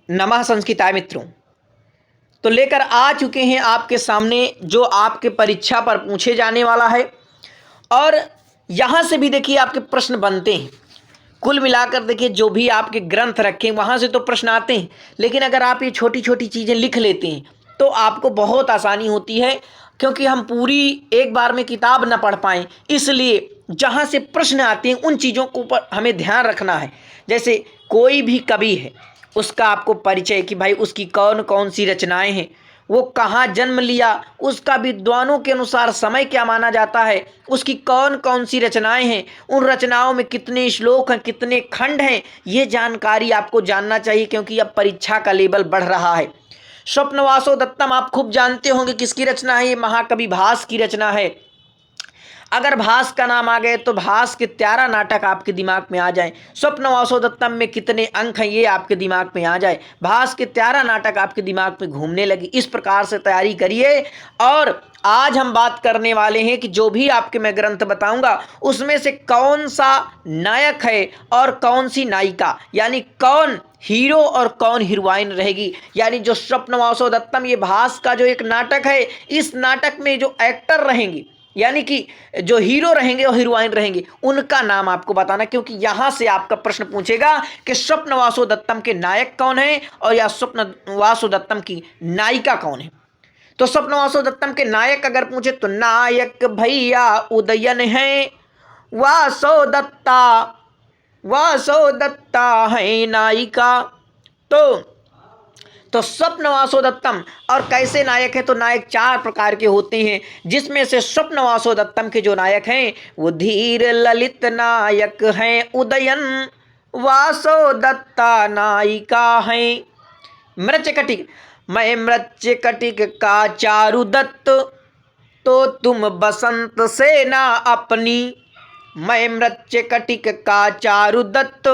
नमः संस्कृताय मित्रों। तो लेकर आ चुके हैं आपके सामने जो आपके परीक्षा पर पूछे जाने वाला है। और यहाँ से भी देखिए आपके प्रश्न बनते हैं। कुल मिलाकर देखिए जो भी आपके ग्रंथ रखे वहाँ से तो प्रश्न आते हैं, लेकिन अगर आप ये छोटी छोटी चीज़ें लिख लेते हैं तो आपको बहुत आसानी होती है, क्योंकि हम पूरी एक बार में किताब न पढ़ पाएँ। इसलिए जहाँ से प्रश्न आते हैं उन चीज़ों को ऊपर हमें ध्यान रखना है। जैसे कोई भी कवि है, उसका आपको परिचय कि भाई उसकी कौन कौन सी रचनाएं हैं, वो कहाँ जन्म लिया, उसका विद्वानों के अनुसार समय क्या माना जाता है, उसकी कौन कौन सी रचनाएं हैं, उन रचनाओं में कितने श्लोक हैं, कितने खंड हैं, ये जानकारी आपको जानना चाहिए, क्योंकि अब परीक्षा का लेवल बढ़ रहा है। स्वप्नवासो दत्तम आप खूब जानते होंगे किसकी रचना है, ये महाकवि भास की रचना है। अगर भास का नाम आ गए तो भास के 13 नाटक आपके दिमाग में आ जाए। स्वप्नवासो दत्तम में कितने अंक हैं ये आपके दिमाग में आ जाए। भास के 13 नाटक आपके दिमाग में घूमने लगे। इस प्रकार से तैयारी करिए। और आज हम बात करने वाले हैं कि जो भी आपके मैं ग्रंथ बताऊंगा उसमें से कौन सा नायक है और कौन सी नायिका, यानी कौन हीरो और कौन हीरोइन रहेगी। यानी जो स्वप्नवासो दत्तम ये भास का जो एक नाटक है, इस नाटक में जो एक्टर रहेंगे, यानी कि जो हीरो रहेंगे और हीरोइन रहेंगे, उनका नाम आपको बताना, क्योंकि यहां से आपका प्रश्न पूछेगा कि स्वप्नवासो दत्तम के नायक कौन है और या स्वप्नवासो दत्तम की नायिका कौन है। तो स्वप्नवासो दत्तम के नायक अगर पूछे तो नायक भैया उदयन है, वासो दत्ता है नायिका। तो स्वप्नवासो दत्तम और कैसे नायक है, तो नायक 4 प्रकार के होते हैं, जिसमें से स्वप्नवासो दत्तम के जो नायक हैं वो धीर ललित नायक हैं, उदयन वासो दत्ता नायिका हैं। मृच्छकटिक, मैं मृच्छकटिक का चारु दत्त, तो तुम बसंत सेना अपनी। मैं मृच्छकटिक का चारु दत्त,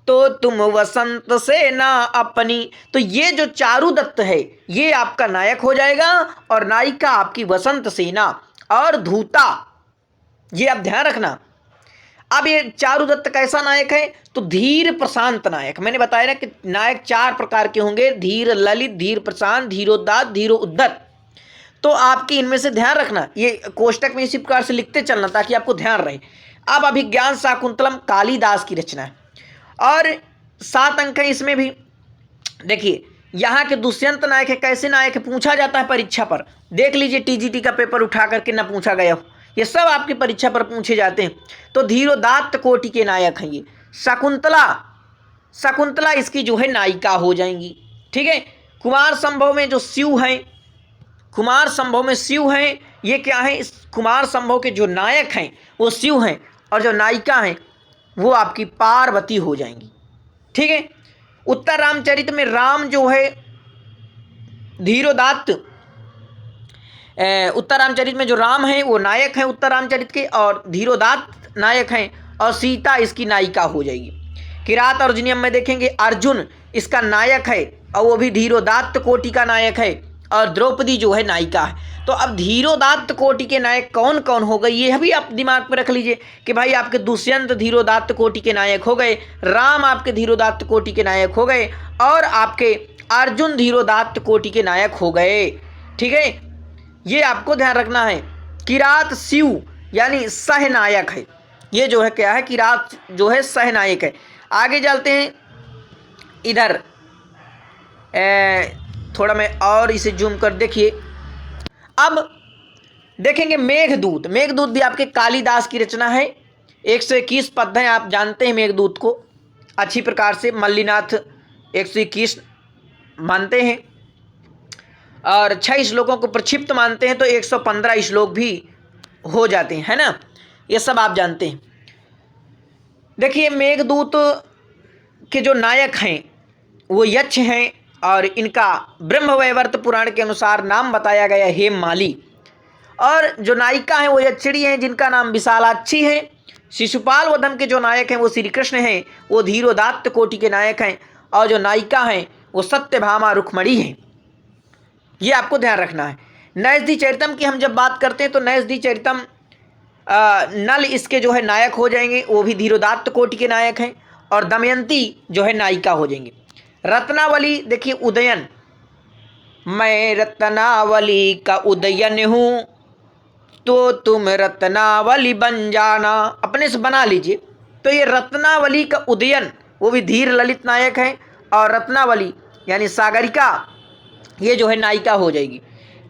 तो तुम वसंत सेना अपनी। तो ये जो चारुदत्त है ये आपका नायक हो जाएगा और नायिका आपकी वसंत सेना और धूता, ये आप ध्यान रखना। अब ये चारुदत्त कैसा नायक है, तो धीर प्रशांत नायक। मैंने बताया ना कि नायक 4 प्रकार के होंगे, धीर ललित, धीर प्रशांत, धीरोदात, धीरो उद्धत। तो आपकी इनमें से ध्यान रखना, ये कोष्टक में इसी प्रकार से लिखते चलना ताकि आपको ध्यान रहे। अब अभिज्ञान शाकुंतलम कालिदास की रचना है और 7 अंक है इसमें भी। देखिए यहाँ के दुष्यंत नायक है, कैसे नायक है पूछा जाता है परीक्षा पर। देख लीजिए टीजीटी का पेपर उठा करके ना पूछा गया हो, ये सब आपकी परीक्षा पर पूछे जाते हैं। तो धीरोदात्त कोटि के नायक हैं ये। शकुंतला इसकी जो है नायिका हो जाएंगी, ठीक है। कुमार संभव में जो शिव हैं, कुमार संभव में शिव हैं, ये क्या है, इस कुमार संभव के जो नायक हैं वो शिव हैं और जो नायिका हैं वो आपकी पार्वती हो जाएंगी, ठीक है। उत्तर रामचरित में राम जो है धीरोदात्त, उत्तर रामचरित में जो राम है वो नायक हैं उत्तर रामचरित के, और धीरोदात्त नायक हैं और सीता इसकी नायिका हो जाएगी। किरात अर्जुनियम में देखेंगे अर्जुन इसका नायक है और वो भी धीरोदात्त कोटि का नायक है, और द्रौपदी जो है नायिका है। तो अब धीरोदात्त कोटि के नायक कौन कौन हो गए ये भी आप दिमाग में रख लीजिए कि भाई आपके दुष्यंत धीरोदात्त कोटि के नायक हो गए, राम आपके धीरोदात्त कोटि के नायक हो गए, और आपके अर्जुन धीरोदात्त कोटि के नायक हो गए, ठीक है। ये आपको ध्यान रखना है। किरात शिव यानी सहनायक है, ये जो है क्या है, किरात जो है सहनायक है। आगे चलते हैं इधर, थोड़ा मैं और इसे जूम कर देखिए। अब देखेंगे मेघदूत। मेघदूत भी आपके कालिदास की रचना है। 121 पद हैं, आप जानते हैं मेघदूत को अच्छी प्रकार से। मल्लीनाथ 121 मानते हैं और 6 श्लोकों को प्रक्षिप्त मानते हैं, तो 115 श्लोक भी हो जाते हैं, है ना, ये सब आप जानते हैं। देखिए मेघदूत के जो नायक हैं वो यक्ष हैं और इनका ब्रह्मवैवर्त पुराण के अनुसार नाम बताया गया है हेममाली, और जो नायिका हैं वो यक्षिणी हैं जिनका नाम विशालाक्षी है। शिशुपाल वधम के जो नायक हैं वो श्री कृष्ण हैं, वो धीरोदात्त कोटि के नायक हैं, और जो नायिका हैं वो सत्यभामा रुक्मणी हैं। ये आपको ध्यान रखना है। नैषधि चरितम की हम जब बात करते हैं तो नैषधि चरितम नल इसके जो है नायक हो जाएंगे, वो भी धीरोदात्त कोटि के नायक हैं, और दमयंती जो है नायिका हो जाएंगे। रत्नावली देखिए उदयन, मैं रत्नावली का उदयन हूँ तो तुम रत्नावली बन जाना, अपने से बना लीजिए। तो ये रत्नावली का उदयन वो भी धीर ललित नायक है, और रत्नावली यानी सागरिका ये जो है नायिका हो जाएगी।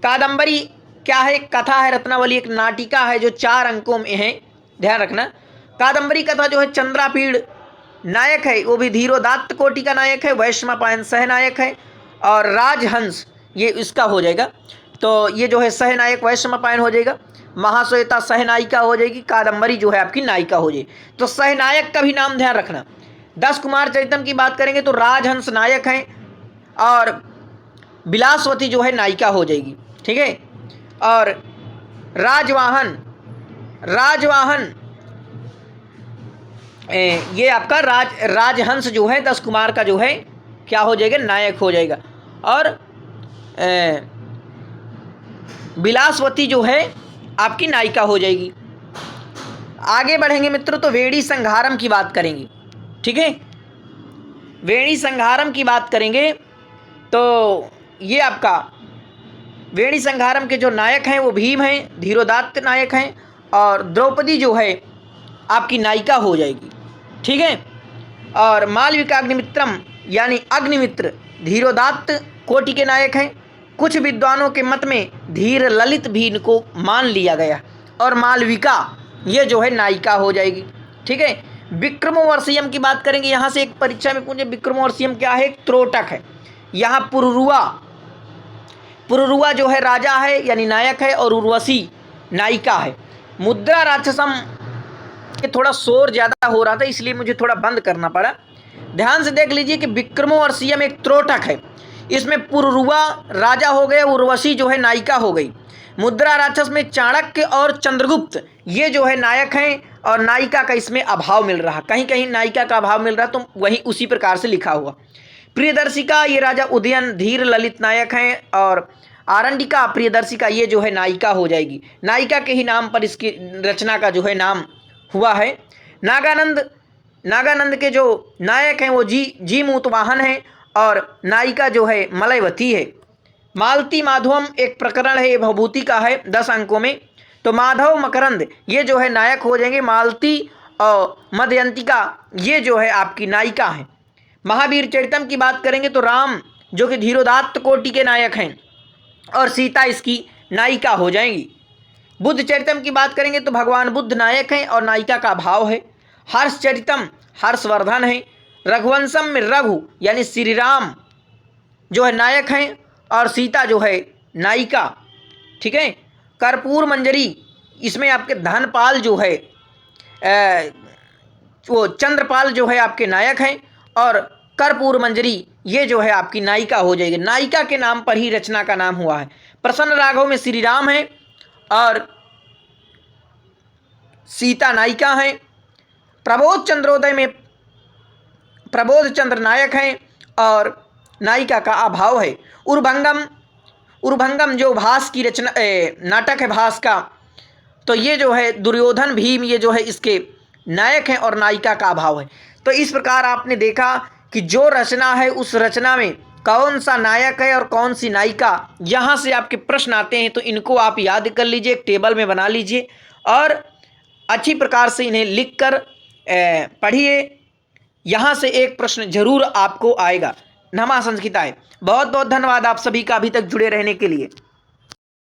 कादंबरी क्या है? कथा है। रत्नावली एक नाटिका है जो 4 अंकों में है, ध्यान रखना। कादंबरी कथा जो है चंद्रापीड़ नायक है, वो भी धीरोदात्त कोटि का नायक है, वैश्वपायन सहनायक है, और राजहंस ये इसका हो जाएगा। तो ये जो है सहनायक वैश्वपायन हो जाएगा, महाश्वेता सहनायिका हो जाएगी, कादंबरी जो है आपकी नायिका हो जाएगी। तो सहनायक का भी नाम ध्यान रखना। 10 कुमार चरितम की बात करेंगे तो राजहंस नायक हैं और विलासवती जो है नायिका हो जाएगी, ठीक है। और राजवाहन ये आपका राजहंस जो है 10 कुमार का जो है क्या हो जाएगा? नायक हो जाएगा। और विलासवती जो है आपकी नायिका हो जाएगी। आगे बढ़ेंगे मित्रों तो वेणी संघारम की बात करेंगे, ठीक है। वेणी संघारम की बात करेंगे तो ये आपका वेणी संघारम के जो नायक हैं वो भीम हैं, धीरोदात्त नायक हैं, और द्रौपदी जो है आपकी नायिका हो जाएगी, ठीक है। और मालविका अग्निमित्रम यानी अग्निमित्र धीरोदात्त कोटि के नायक हैं। कुछ विद्वानों के मत में धीर ललित भी इनको मान लिया गया, और मालविका ये जो है नायिका हो जाएगी, ठीक है। विक्रमोर्वशीयम की बात करेंगे, यहाँ से एक परीक्षा में पूछे विक्रमोर्वशीयम क्या है? एक त्रोटक है। यहाँ पुरुरुआ जो है राजा है यानी नायक है, और उर्वशी नायिका है। मुद्रा राक्षसम के थोड़ा शोर ज़्यादा हो रहा था इसलिए मुझे थोड़ा बंद करना पड़ा। ध्यान से देख लीजिए कि विक्रमोर्वशीयम एक त्रोटक है, इसमें पुरुरुआ राजा हो गए, उर्वशी जो है नायिका हो गई। मुद्रा राक्षस में चाणक्य और चंद्रगुप्त ये जो है नायक हैं, और नायिका का इसमें अभाव मिल रहा, कहीं कहीं नायिका का अभाव मिल रहा, तो वही उसी प्रकार से लिखा हुआ। प्रियदर्शिका ये राजा उदयन धीर ललित नायक हैं, और आरंडिका प्रियदर्शिका ये जो है नायिका हो जाएगी। नायिका के ही नाम पर इसकी रचना का जो है नाम हुआ है। नागानंद के जो नायक हैं वो जी मूतवाहन हैं, और नायिका जो है मलयवती है। मालती माधवम एक प्रकरण है, ये भभूति का है 10 अंकों में। तो माधव मकरंद ये जो है नायक हो जाएंगे। मालती और मदयंतिका ये जो है आपकी नायिका है। महावीर चरितम की बात करेंगे तो राम जो कि धीरोदात्त कोटि के नायक हैं, और सीता इसकी नायिका हो जाएंगी। बुद्ध चरितम की बात करेंगे तो भगवान बुद्ध नायक हैं और नायिका का अभाव है। हर्ष चरितम हर्षवर्धन है। रघुवंशम में रघु यानी श्री राम जो है नायक हैं, और सीता जो है नायिका, ठीक है। कर्पूर मंजरी इसमें आपके धनपाल जो है वो चंद्रपाल जो है आपके नायक हैं, और कर्पूर मंजरी ये जो है आपकी नायिका हो जाएगी। नायिका के नाम पर ही रचना का नाम हुआ है। प्रसन्न राघव में श्री राम है और सीता नायिका हैं। प्रबोध चंद्रोदय में प्रबोध चंद्र नायक हैं और नायिका का अभाव है। उर्भंगम जो भास की रचना नाटक है भास का, तो ये जो है दुर्योधन भीम ये जो है इसके नायक हैं और नायिका का अभाव है। तो इस प्रकार आपने देखा कि जो रचना है उस रचना में कौन सा नायक है और कौन सी नायिका, यहाँ से आपके प्रश्न आते हैं, तो इनको आप याद कर लीजिए, एक टेबल में बना लीजिए और अच्छी प्रकार से इन्हें लिख कर पढ़िए। यहाँ से एक प्रश्न जरूर आपको आएगा। नमा संस्कृताय। बहुत बहुत धन्यवाद आप सभी का अभी तक जुड़े रहने के लिए।